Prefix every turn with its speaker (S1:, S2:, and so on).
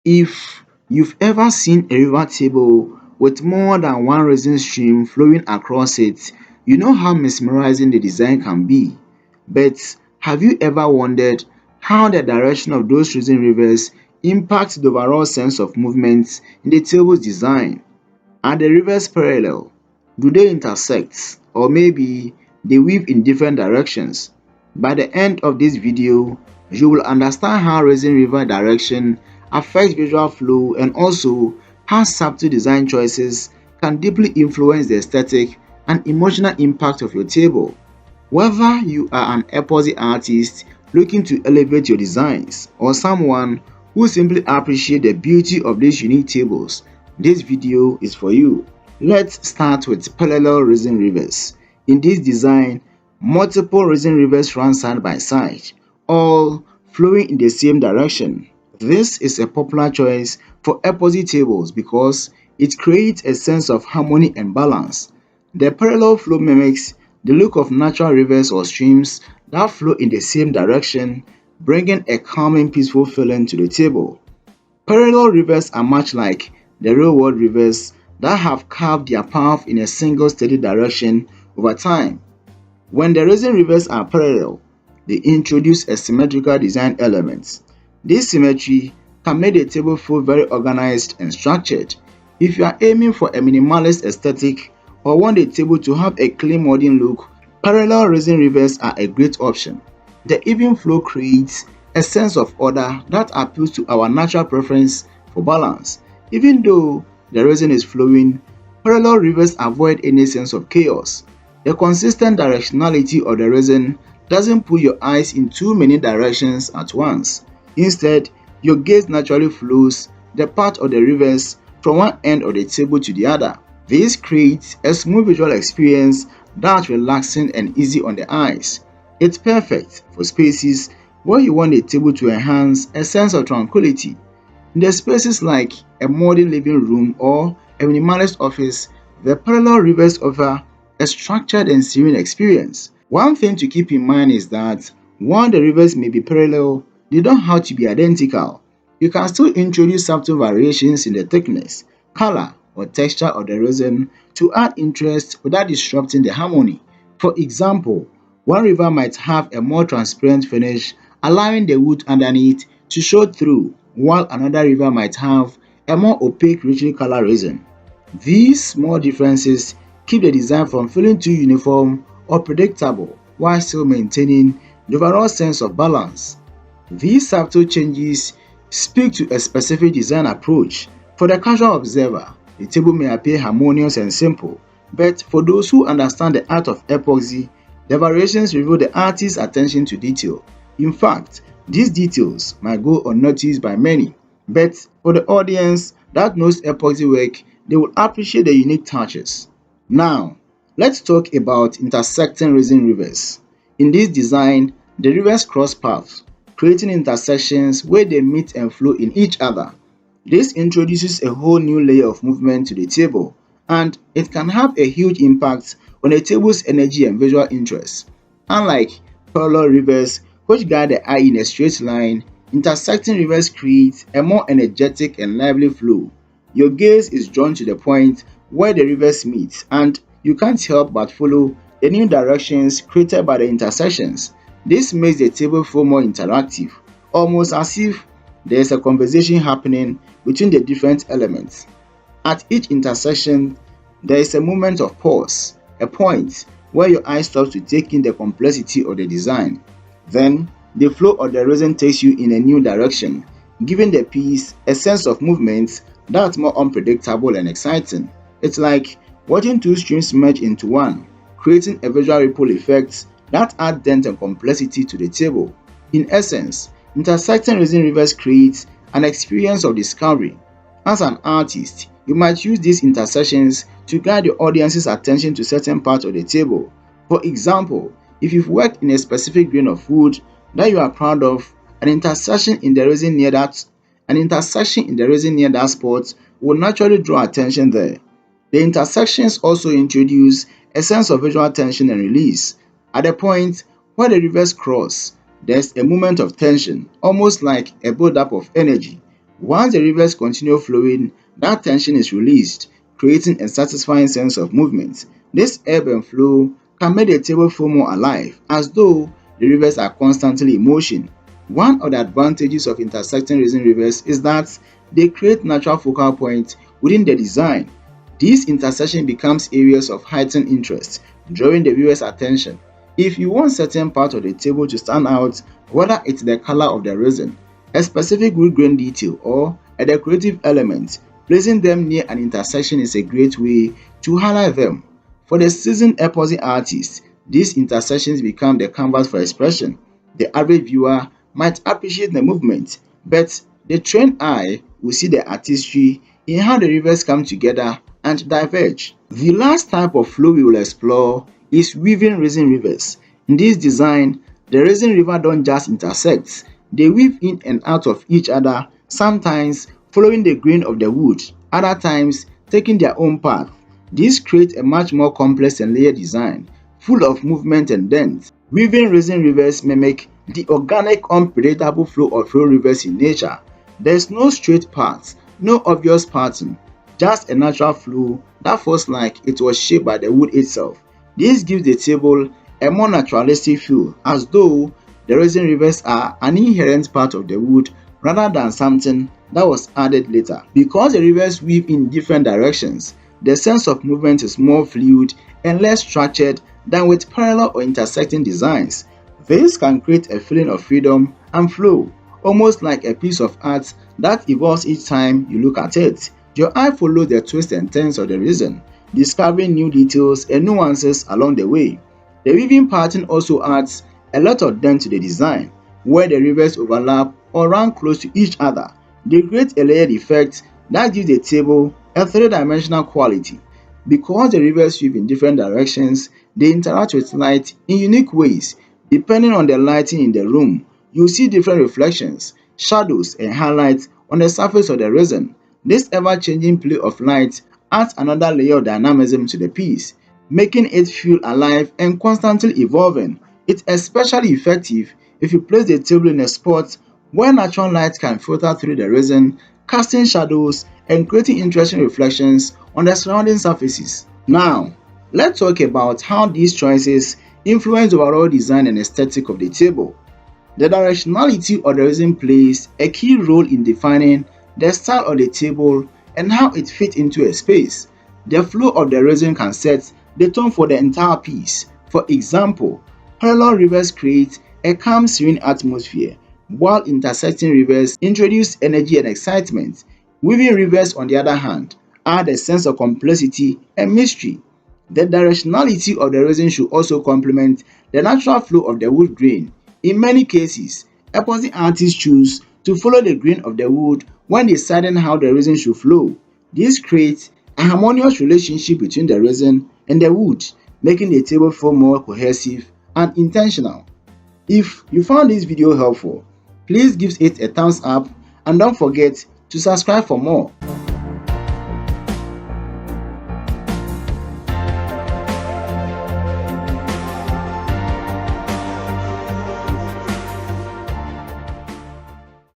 S1: If you've ever seen a river table with more than one resin stream flowing across it, you know how mesmerizing the design can be. But have you ever wondered how the direction of those resin rivers impacts the overall sense of movement in the table's design? Are the rivers parallel? Do they intersect? Or maybe they weave in different directions? By the end of this video, you will understand how resin river direction affects visual flow and also how subtle design choices can deeply influence the aesthetic and emotional impact of your table. Whether you are an epoxy artist looking to elevate your designs or someone who simply appreciates the beauty of these unique tables, this video is for you. Let's start with parallel resin rivers. In this design, multiple resin rivers run side by side, all flowing in the same direction. This is a popular choice for epoxy tables because it creates a sense of harmony and balance. The parallel flow mimics the look of natural rivers or streams that flow in the same direction, bringing a calming, peaceful feeling to the table. Parallel rivers are much like the real-world rivers that have carved their path in a single steady direction over time. When the resin rivers are parallel, they introduce a symmetrical design element. This symmetry can make the table feel very organized and structured. If you are aiming for a minimalist aesthetic or want the table to have a clean modern look, parallel resin rivers are a great option. The even flow creates a sense of order that appeals to our natural preference for balance. Even though the resin is flowing, parallel rivers avoid any sense of chaos. The consistent directionality of the resin doesn't pull your eyes in too many directions at once. Instead, your gaze naturally flows the path of the rivers from one end of the table to the other. This creates a smooth visual experience that's relaxing and easy on the eyes. It's perfect for spaces where you want the table to enhance a sense of tranquility. In the spaces like a modern living room or a minimalist office, the parallel rivers offer a structured and serene experience. One thing to keep in mind is that while the rivers may be parallel, they don't have to be identical. You can still introduce subtle variations in the thickness, color, or texture of the resin to add interest without disrupting the harmony. For example, one river might have a more transparent finish, allowing the wood underneath to show through, while another river might have a more opaque, richly colored resin. These small differences keep the design from feeling too uniform or predictable while still maintaining the overall sense of balance. These subtle changes speak to a specific design approach. For the casual observer, the table may appear harmonious and simple, but for those who understand the art of epoxy, the variations reveal the artist's attention to detail. In fact, these details might go unnoticed by many, but for the audience that knows epoxy work, they will appreciate the unique touches. Now, let's talk about intersecting resin rivers. In this design, the rivers cross paths, creating intersections where they meet and flow in each other. This introduces a whole new layer of movement to the table, and it can have a huge impact on a table's energy and visual interest. Unlike parallel rivers, which guide the eye in a straight line, intersecting rivers create a more energetic and lively flow. Your gaze is drawn to the point where the rivers meet, and you can't help but follow the new directions created by the intersections. This makes the table feel more interactive, almost as if there is a conversation happening between the different elements. At each intersection, there is a moment of pause, a point where your eye stops to take in the complexity of the design. Then, the flow of the resin takes you in a new direction, giving the piece a sense of movement that's more unpredictable and exciting. It's like watching two streams merge into one, creating a visual ripple effect that adds depth and complexity to the table. In essence, intersecting resin rivers creates an experience of discovery. As an artist, you might use these intersections to guide your audience's attention to certain parts of the table. For example, if you've worked in a specific grain of wood that you are proud of, an intersection in the resin near that spot will naturally draw attention there. The intersections also introduce a sense of visual tension and release. At the point where the rivers cross, there's a moment of tension, almost like a build-up of energy. Once the rivers continue flowing, that tension is released, creating a satisfying sense of movement. This ebb and flow can make the table feel more alive, as though the rivers are constantly in motion. One of the advantages of intersecting resin rivers is that they create natural focal points within the design. This intersection becomes areas of heightened interest, drawing the viewer's attention. If you want certain part of the table to stand out, whether it's the color of the resin, a specific wood grain detail, or a decorative element, placing them near an intersection is a great way to highlight them. For the seasoned epoxy artist, these intersections become the canvas for expression. The average viewer might appreciate the movement, but the trained eye will see the artistry in how the rivers come together and diverge. The last type of flow we will explore is weaving resin rivers. In this design, the resin river don't just intersect, they weave in and out of each other, sometimes following the grain of the wood, other times taking their own path. This creates a much more complex and layered design, full of movement and depth. Weaving resin rivers mimic the organic, unpredictable flow of flow rivers in nature. There's no straight path, no obvious pattern, just a natural flow that feels like it was shaped by the wood itself. This gives the table a more naturalistic feel, as though the resin rivers are an inherent part of the wood rather than something that was added later. Because the rivers weave in different directions, the sense of movement is more fluid and less structured than with parallel or intersecting designs. This can create a feeling of freedom and flow, almost like a piece of art that evolves each time you look at it. Your eye follows the twists and turns of the resin, discovering new details and nuances along the way. The weaving pattern also adds a lot of depth to the design, where the rivers overlap or run close to each other. They create a layered effect that gives the table a three-dimensional quality. Because the rivers weave in different directions, they interact with light in unique ways. Depending on the lighting in the room, you see different reflections, shadows, and highlights on the surface of the resin. This ever-changing play of light adds another layer of dynamism to the piece, making it feel alive and constantly evolving. It's especially effective if you place the table in a spot where natural light can filter through the resin, casting shadows and creating interesting reflections on the surrounding surfaces. Now, let's talk about how these choices influence the overall design and aesthetic of the table. The directionality of the resin plays a key role in defining the style of the table and how it fits into a space. The flow of the resin can set the tone for the entire piece. For example, parallel rivers create a calm, serene atmosphere, while intersecting rivers introduce energy and excitement. Weaving rivers, on the other hand, add a sense of complexity and mystery. The directionality of the resin should also complement the natural flow of the wood grain. In many cases, epoxy artists choose to follow the grain of the wood when deciding how the resin should flow. This creates a harmonious relationship between the resin and the wood, making the table feel more cohesive and intentional. If you found this video helpful, please give it a thumbs up and don't forget to subscribe for more.